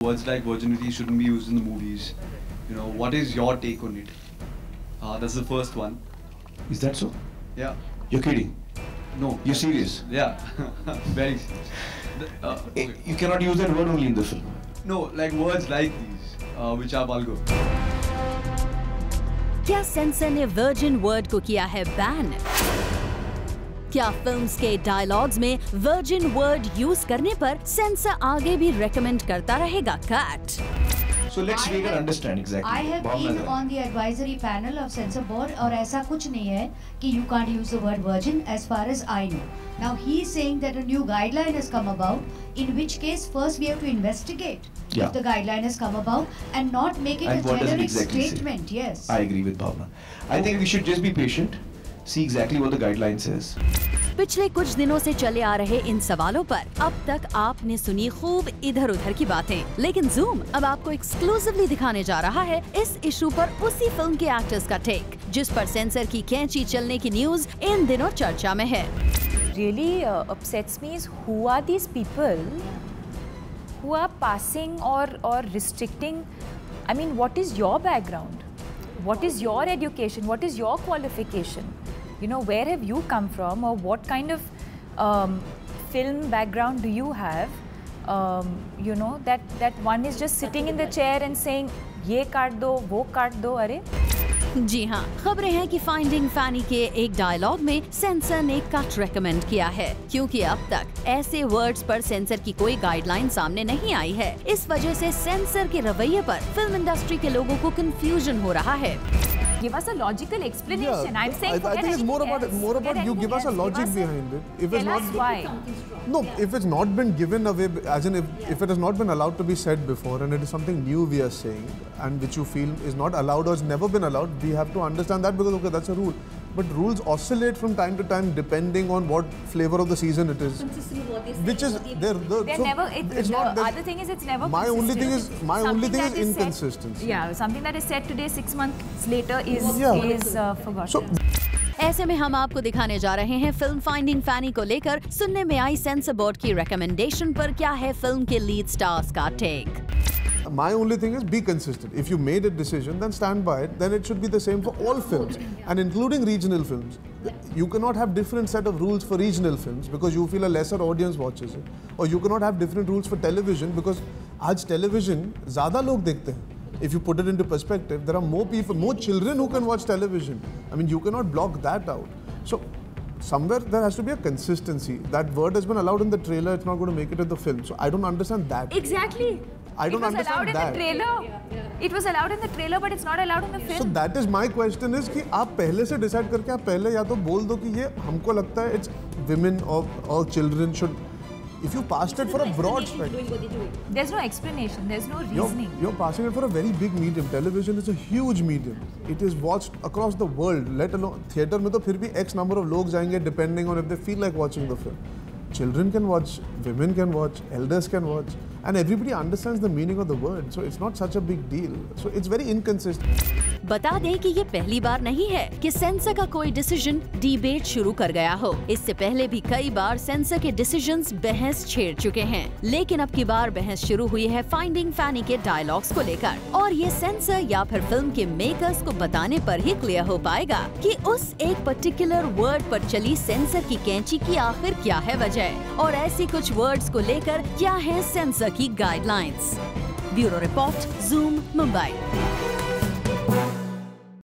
Words like virginity shouldn't be used in the movies. You know, what is your take on it? That's the first one. Is that so? Yeah. You're kidding? No. You're serious? Yeah. Very serious. Okay. You cannot use that word only in the film. No, like words like these, which are vulgar. क्या sensor ने virgin word को किया है ban? क्या films के dialogues में virgin word use करने पर सेंसर आगे भी रेकमेंड करता रहेगा cut? So let's make her understand exactly. I have been on the advisory panel of censor board और ऐसा कुछ नहीं है कि you can't use the word virgin as far as I know. Now he is saying that a new guideline has come about, in which case first we have to investigate if the guideline has come about and not make it a generic statement. Yes. I agree with Bhavna. I think we should just be patient, see exactly what the guideline says. पिछले कुछ दिनों से चले आ रहे इन सवालों पर अब तक आपने सुनी खूब इधर-उधर की बातें, लेकिन जूम अब आपको एक्सक्लूसिवली दिखाने जा रहा है इस इशू पर उसी फिल्म के एक्टर्स का टेक, जिस पर सेंसर की कैंची चलने की न्यूज इन दिनों चर्चा में है। Really upsets me is who are these people who are passing or restricting? I mean, what is your background? What is your education? What is your qualification? You know, where have you come from, or what kind of film background do you have? You know, that one is just sitting in the chair and saying, "ये काट दो, वो काट दो," अरे? जी हाँ, खबरें हैं कि फाइंडिंग फैनी के एक डायलॉग में सेंसर ने कट रेकमेंड किया है, क्योंकि अब तक ऐसे वर्ड्स पर सेंसर की कोई गाइडलाइन सामने नहीं आई है। इस वजह से सेंसर के रवैये पर फिल्म इंडस्ट्री के लोगों को कंफ्यूजन हो रहा है। Give us a logical explanation. Yeah, I'm saying I think it's more about you give us a logic behind it. If it's not why. No, if it's not been given away, as in if it has not been allowed to be said before, and it is something new we are saying, and which you feel is not allowed or has never been allowed, we have to understand that, because okay, that's a rule. But rules oscillate from time to time depending on what flavor of the season it is. Which is they're never. It's not. The other thing is it's never. My only thing is is inconsistency. Yeah, something that is said today, 6 months later is forgotten. So, ऐसे में हम आपको दिखाने जा रहे हैं film finding फैनी को लेकर सुनने में आई सेंसर बोर्ड की रिकमेंडेशन पर क्या है फिल्म के लीड स्टार्स का take. My only thing is be consistent. If you made a decision, then stand by it. Then it should be the same for all films, and including regional films. You cannot have different set of rules for regional films because you feel a lesser audience watches it, or you cannot have different rules for television because आज television ज़्यादा लोग देखते हैं. If you put it into perspective, there are more people, more children who can watch television. I mean, you cannot block that out. So somewhere there has to be a consistency. That word has been allowed in the trailer. It's not going to make it in the film. So I don't understand that. Exactly. I don't understand that. It was allowed in the trailer. It was allowed in the trailer, but it's not allowed in the film. So that is my question is कि आप पहले से decide करके आप पहले या तो बोल दो कि ये हमको लगता है it's women or children should. If you passed it for a broad spectrum, there's no explanation. There's no reasoning. You're passing it for a very big medium. Television is a huge medium. It is watched across the world. Let alone theater में तो फिर भी X number of लोग जाएंगे depending on if they feel like watching the film. Children can watch, women can watch, elders can watch, and everybody understands the meaning of the word. So it's not such a big deal. So it's very inconsistent. बता दें कि ये पहली बार नहीं है कि sensor का कोई डिसीजन डिबेट शुरू कर गया हो। इससे पहले भी कई बार सेंसर के डिसीजंस बहस छेड़ चुके हैं, लेकिन अब की बार बहस शुरू हुई है फाइंडिंग फैनी के डायलॉग्स को लेकर, और ये सेंसर या फिर फिल्म के मेकर्स को बताने पर ही क्लियर हो पाएगा कि उस एक पर्टिकुलर वर्ड पर चली सेंसर की कैंची की आखिर क्या है वजह, और ऐसी कुछ वर्ड्स को लेकर क्या है सेंसर की guidelines. Bureau report, zoom, Mumbai.